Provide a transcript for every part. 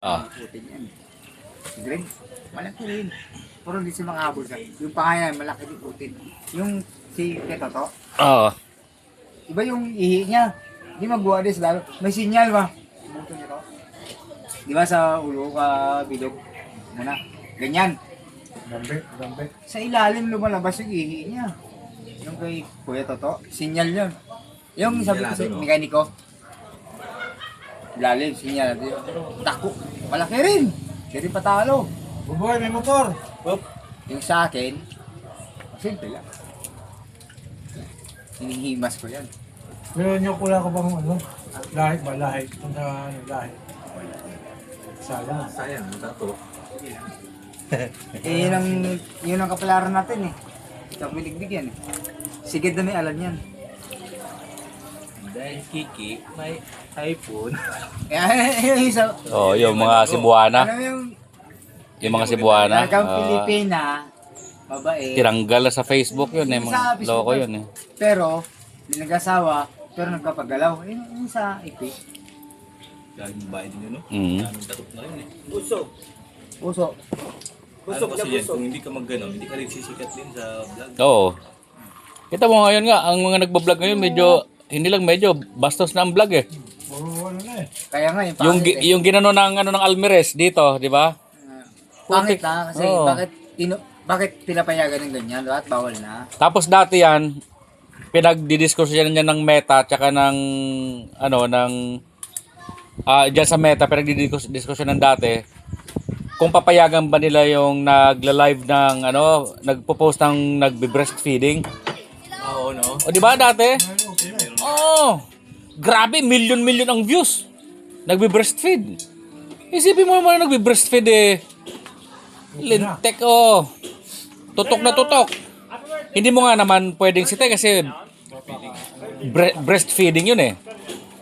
Ah. Putin yan. Green, malaki rin. Pero hindi siya makahabol sa. Yung pangalan, malaki din putin. Yung si Ketoto, Oo. iba yung ihi niya. Hindi magbuha din sa lalo. May sinyal ba? Buto nito. Di ba sa ulo ka bilog? Muna. Ganyan. Dambe. Sa ilalim lumalabas yung ihi niya. Yung kay Kuya Toto, sinyal yun. Yung sabi ko sa mekaniko, ilalim, sinyal. Tako, malaki rin. Hindi rin patalo. Buboy, may motor. Yung sa akin, simple lang. Hinihimas ko yan. Pero nyo pula ko bang ano? Lahit ba? Lahit. Kung na lahit. Sayang. Sayang, tato. Yun ang kapalaran natin eh. Ito miligdig yan eh. Sigid na may alam yan. Dahil Kiki, may iPhone. Yung isa, Oh, yung mga Cebuana. ano Yung mga Cebuana. talagang Pilipina, babae. Tiranggal na sa Facebook yun eh. Sa Mga Facebook loko yun eh. Pero, hindi nag-asawa, pero nagpapagalaw. Yung sa IP. Dahil yung bahay din yun, no? Mm. Daming tatot na rin eh. Puso. Ano kasi yan, kung hindi ka mag-ganon, hindi ka rin sisikat din sa vlog. Oo. Kita mo ngayon nga, ang mga nagbablog ngayon medyo, hindi lang medyo, bastos na ang vlog eh. Puro ano na eh. Kaya nga yung Yung, pangit eh. yung ginano ng, ano, ng Almeres dito, di ba? Pangit na kasi Oo. bakit pinapayagan ng ganyan at bawal na. Tapos dati yan, pinagdidiskusyon niya ng Meta, tsaka ng, ano, ng, dyan sa Meta, pinagdidiskusyon ng dati, kung papayagan ba nila yung nagla-live ng, ano, nagpo-post ng nagbe-breastfeeding. Oo, no? O di ba dati? Oh, grabe, million ang views. Nagbe-breastfeed. Isipin mo naman nagbe-breastfeed eh. Lintek oh. Tutok na tutok. Hindi mo nga naman pwedeng sitay kasi breastfeeding yun eh.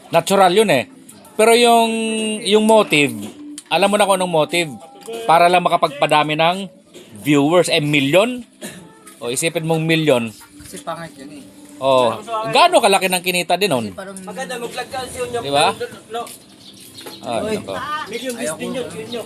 Natural yun eh. Pero yung motive, alam mo na kung anong motive. Para lang makapagpadami ng viewers. Million? O isipin mong million. Kasi pangit yun eh. Oh, gaano kalaki ng kinita din nun? Kasi parang Maganda, mag-vlog ka siya. Di ba? No. Ah, nako. Million Ayaw din ko. yun.